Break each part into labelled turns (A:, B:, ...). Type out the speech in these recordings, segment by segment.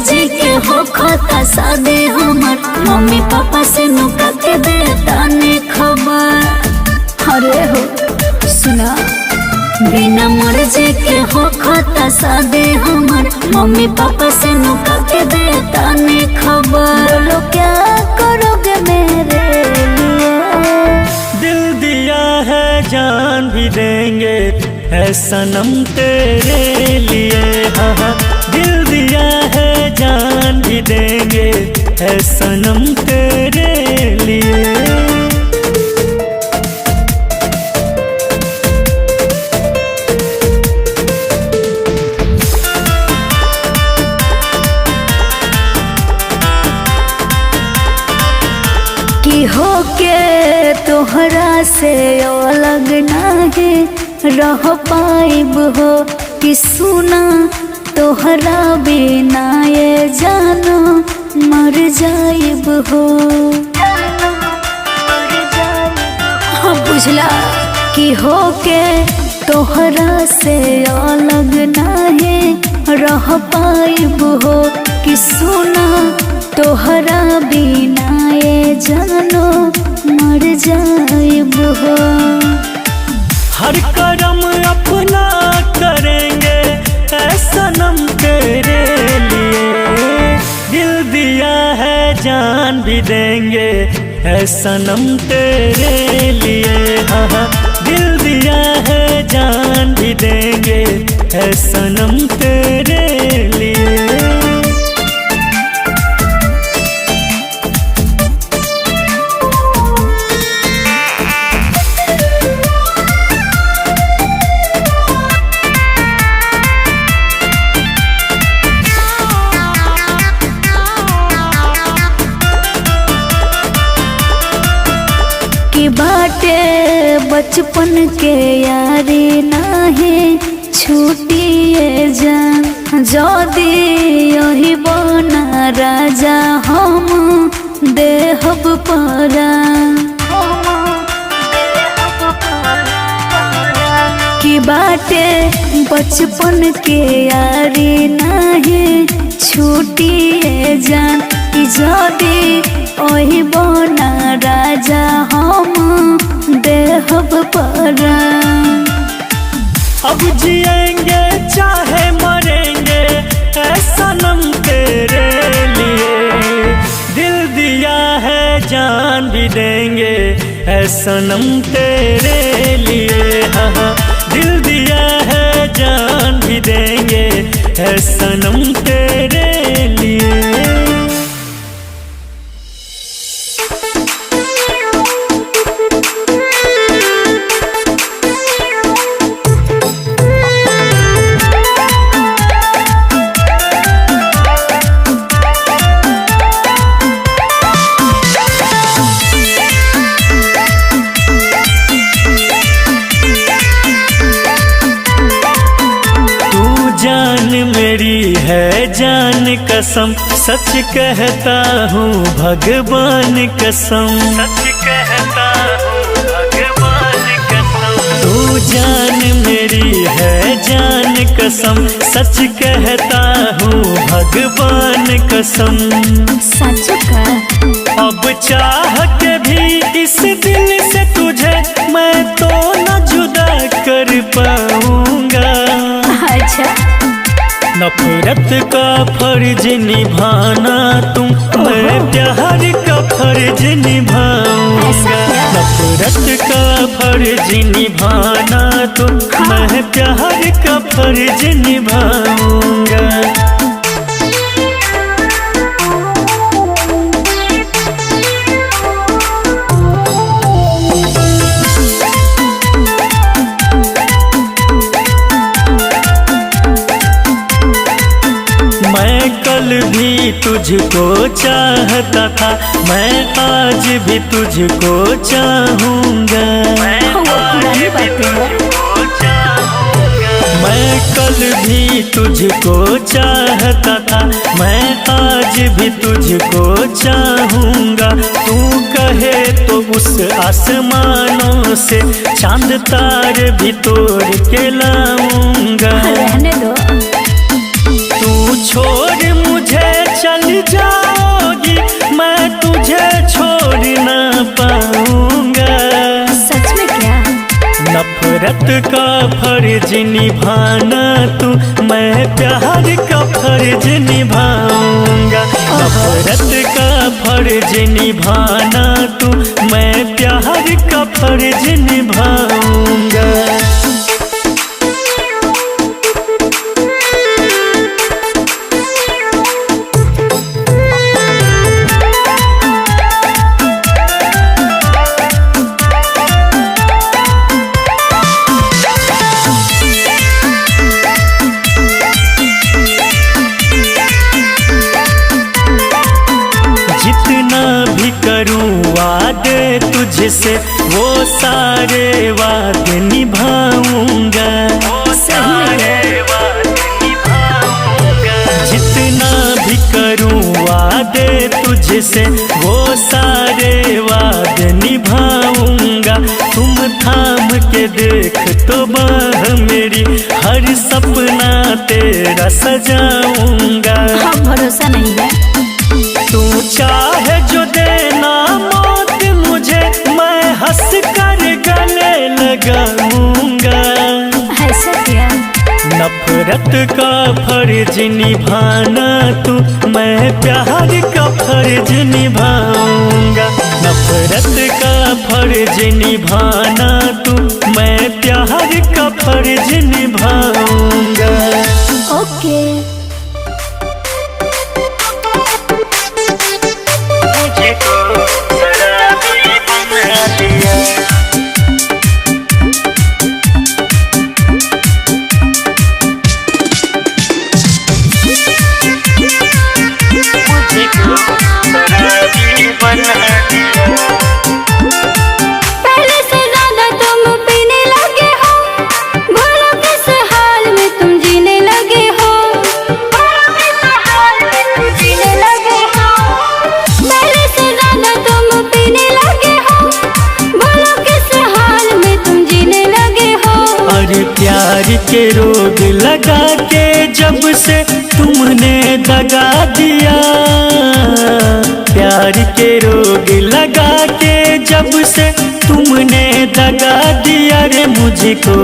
A: मर्जी के हो खोता शादी हमर मम्मी पापा से नुका के देता ने खबर। अरे हो सुना बिना मर्जी के हो खोता शादी हमर मम्मी पापा से नुका के देता ने खबर। बोलो क्या करोगे मेरे लिए?
B: दिल दिया है जान भी देंगे है सनम तेरे लिए। हाँ दिल दिया है जान भी देंगे है सनम तेरे लिए।
A: कि हो के तोहरा से अलग नाही रह पाइब हो कि सुना तोहरा बिना ये जानो मर जाइब हो। हाँ बुझला कि हो के तोहरा से अलग नाही रह पाइब हो कि सुना तोहरा बिना ये जानो मर जाइब हो।
B: हर करम अपना करेंगे ऐ सनम तेरे लिए। दिल दिया है जान भी देंगे ऐ सनम तेरे लिए। हाँ दिल दिया है जान भी देंगे ऐ सनम तेरे लिए।
A: कि बाटे बचपन के यारी नाही छूटिए जान जदी यही बना राजा हम देहब परा। कि बाटे बचपन के यारी नाही छूटिए जान कि जदी ओही बना राजा हम देहब परा।
B: अब जिएंगे चाहे मरेंगे ऐ सनम तेरे लिए। दिल दिया है जान भी देंगे ऐ सनम तेरे लिए। हाँ दिल दिया है जान भी देंगे ऐ सनम तेरे लिए। मेरी है जान कसम सच कहता हूँ भगवान कसम। सच कहता हूँ भगवान कसम। तू जान मेरी है जान कसम सच कहता हूँ भगवान कसम।
A: सच का
B: अब चाह के भी इस दिल से तुझे मैं तो न जुदा कर पाऊंगा।
A: अच्छा
B: नफरत का फर्ज निभाना तुम मैं प्यार का फर्ज निभाऊंगा। नफरत का फर्ज निभाना तुम मैं प्यार का फर्ज निभाऊंगा। कल भी तुझको चाहता था मैं आज भी तुझको चाहूँगा। मैं कल भी तुझको चाहता था मैं आज भी तुझको चाहूँगा। तू कहे तो उस आसमानों से चांद तार भी तोड़ के लाऊंगा।
A: रहने दो।
B: तू छोड़ मुझे चल जाओगी, मैं तुझे छोड़ ना पाऊंगा।
A: सच में क्या?
B: नफरत का फर्ज निभाना तू, मैं प्यार का फर्ज निभाऊंगा। नफरत का फर्ज निभाना तू, मैं प्यार का फर्ज निभाऊंगा। वादे तुझसे वो सारे वादे निभाऊंगा, जितना भी करूं वादे तुझसे वो सारे वादे निभाऊंगा। तुम थाम के देख तो बाह मेरी, हर सपना तेरा सजाऊंगा।
A: हाँ, भरोसा नहीं है।
B: तू चाहे जो देना मौत मुझे, मैं हंस कर गले लगाऊंगा।
A: ऐसा क्या?
B: नफरत का फर्ज निभाना तू, मैं प्यार का फर्ज निभाऊंगा। नफरत का फर्ज निभाना तू, मैं प्यार का फर्ज निभाऊंगा।
A: ओके। पहले से ज्यादा तुम पीने लगे हो, भला किस हाल में तुम जीने लगे हो। जीने लगे हो। पहले से ज्यादा तुम पीने लगे हो, भला किस हाल में तुम जीने लगे हो।
B: अरे प्यार के रोग लगा के जब से तुमने दगा दिया, प्यार के रोग लगा के जब से तुमने दगा दिया रे मुझको,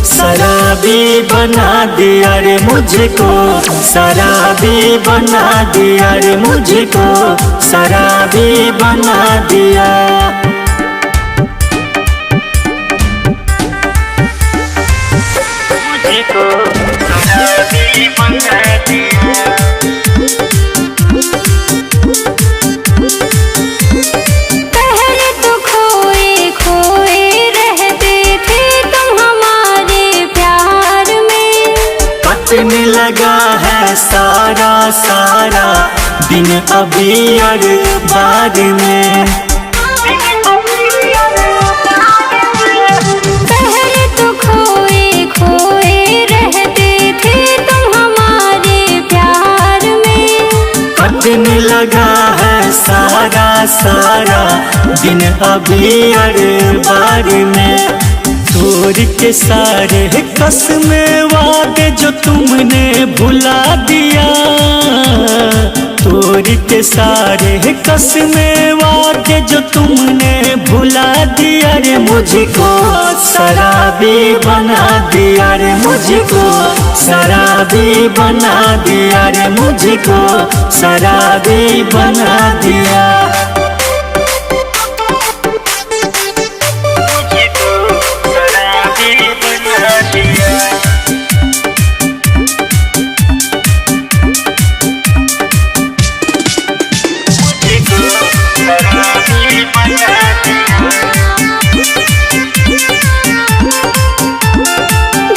B: शराबी बना दिया रे मुझको, शराबी बना दिया रे मुझको, शराबी बना दिया। मुझको शराबी बना दिया।
A: पहले तो खोए खोए रहते थे तुम हमारे प्यार में,
B: कटने लगा है सारा सारा दिन अभी और बाद में।
A: पहले तो खोए खोए रहते थे तुम हमारे प्यार में,
B: कटने लगा है सारा सारा दिन अभी और बाद में। तोड़ के सारे कसमें वादे जो तुमने भुला दिया, तोड़ के सारे कसमें वादे जो तुमने भुला दिया रे मुझको, शराबी बना दिया रे मुझको, शराबी बना दिया रे मुझको, शराबी बना दिया।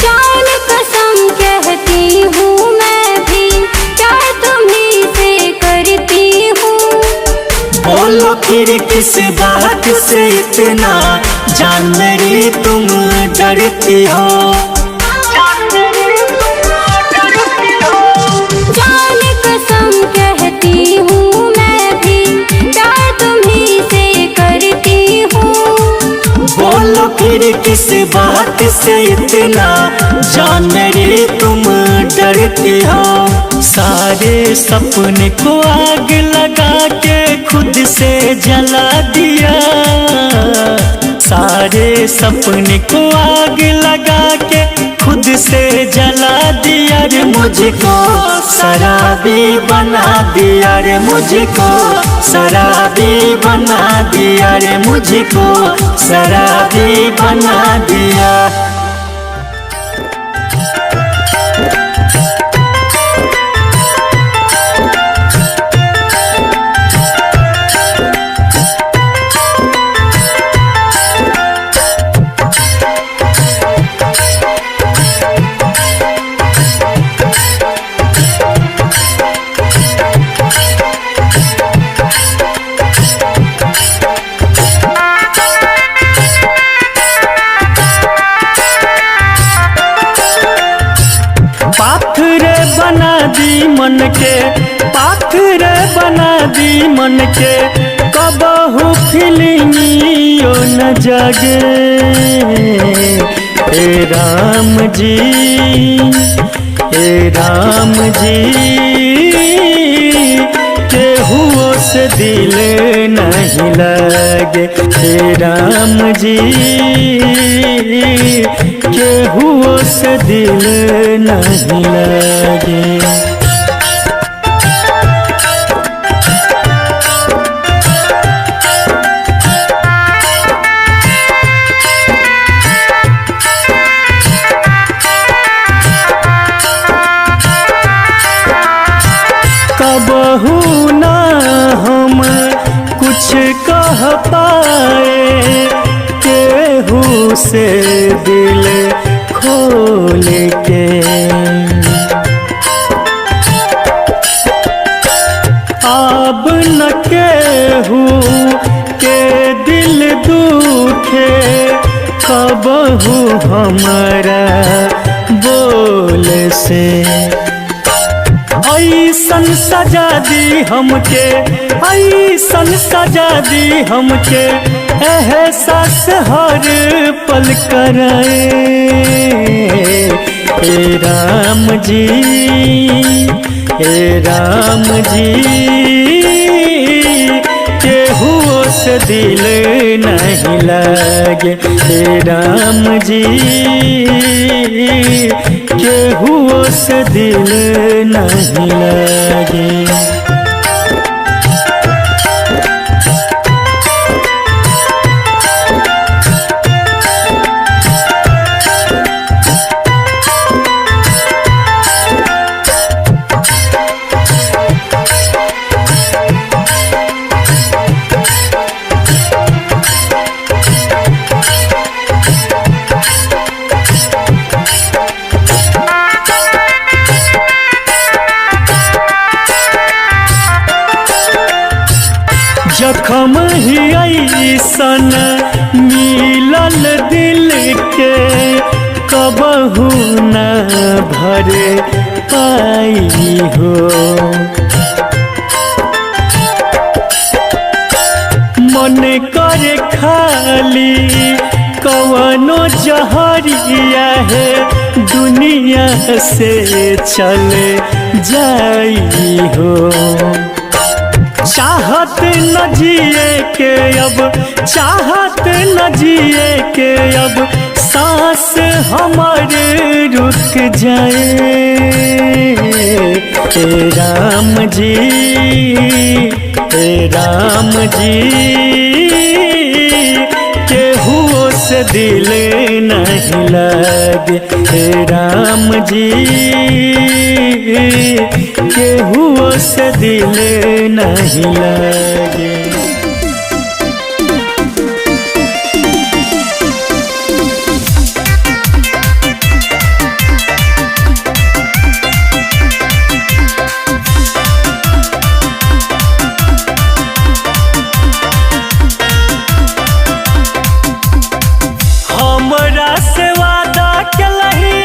A: जान कसम कहती हूँ मैं भी, प्यार तुम्हीं से करती हूँ।
B: बोलो फिर किस बात से इतना जान मेरी तुम डरती हो।
A: जान कसम कहती हूँ मैं भी, प्यार तुम्हीं से करती हूँ।
B: बोलो बोलो फिर किस बात से इतना जान रे तुम डरती हो। सारे सपने को आग लगा के खुद से जला दिया, सारे सपने को आग लगा के खुद से जला दिया रे मुझको शराबी बना दिया रे मुझको शराबी बना दिया रे मुझको शराबी बना दिया। पाथरे बना दी मन के, पाथरे बना दी मन के, कबहू फिल्मियों न जागे। ए राम जी, ए राम जी, केहुओं से दिल नहीं लगे। ए राम जी, केहुओं से दिल नहीं लगे। कबहू ना हम कुछ कह पाए, केहू से दिल खोल के। अब न केहू के दिल दुखे, कबहू हमारा बोल से। ऐसन सजा दी हमके, ऐसन सजा दी हमके, एहसास हर पल कराए। ए राम जी, ए राम जी, केहुओं से दिल नहीं लगे। ए राम जी, केहुओं से दिल नहीं लगे। जखम ही ऐसन मिलल दिल के, कबहू न भर पाई हो। मन करे खाली कवनो जहरिया है, दुनिया से चल जाई हो। चाहत न जिए के अब, चाहत न जिए के अब, सांस हमारे रुक जाए। ए राम जी, ए राम जी, केहुओं से दिल नहीं लगे। ए राम जी, केहुओं से दिल नहीं लगे। हमरा से वादा केलही,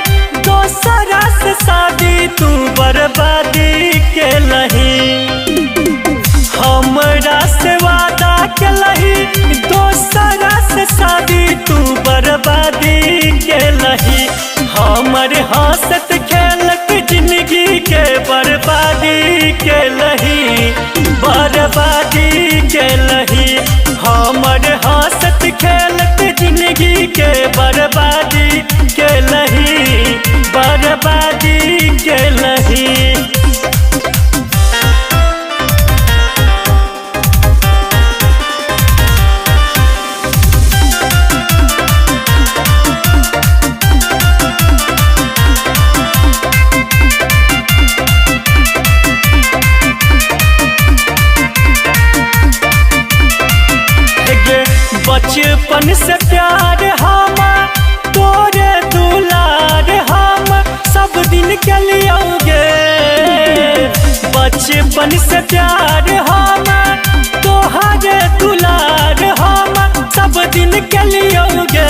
B: दोसरा से शादी तू बर्बादी केलही। हमरा हंसत खेलत जिंदगी के बर्बादी के लही, बर्बादी के लही। हमर हंसत खेलत जिंदगी के बर्बादी के लही, बर्बादी के लही। बचपन से प्यार हम तोरे दुलार हम सब दिन के लियोगे। बचपन से प्यार हम तोहरे दुलार हम सब दिन के लियोगे।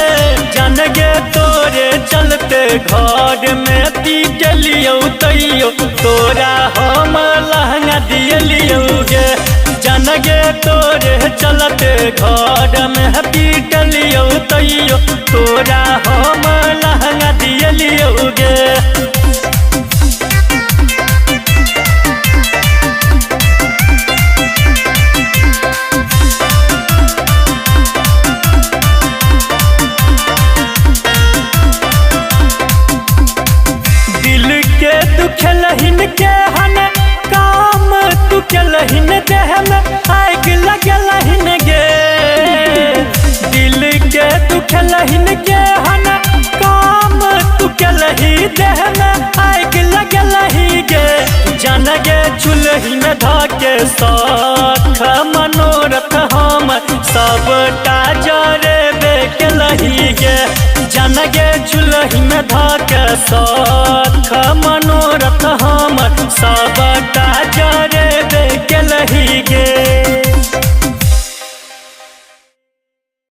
B: जानगे तोरे चलते घर में पीट लियो तैयो तोरा हम लहंगा दिए लियोगे। जानगे तोरे चलते घर में पीट लियो तैयो तोरा हम लहंगा दिए लियोगे। दिल के दुख लहिन के हन काम तू के लहिन देह में आग लगे लहिन गे। दिल के दुख लहिन के हन काम तू के लही देह में आग लगे लही गे। जानगे चुल्ही में धाके साख मनोरथ हम सबटा जरे बे के लही गे। जानगे चुल्ही में धाके साख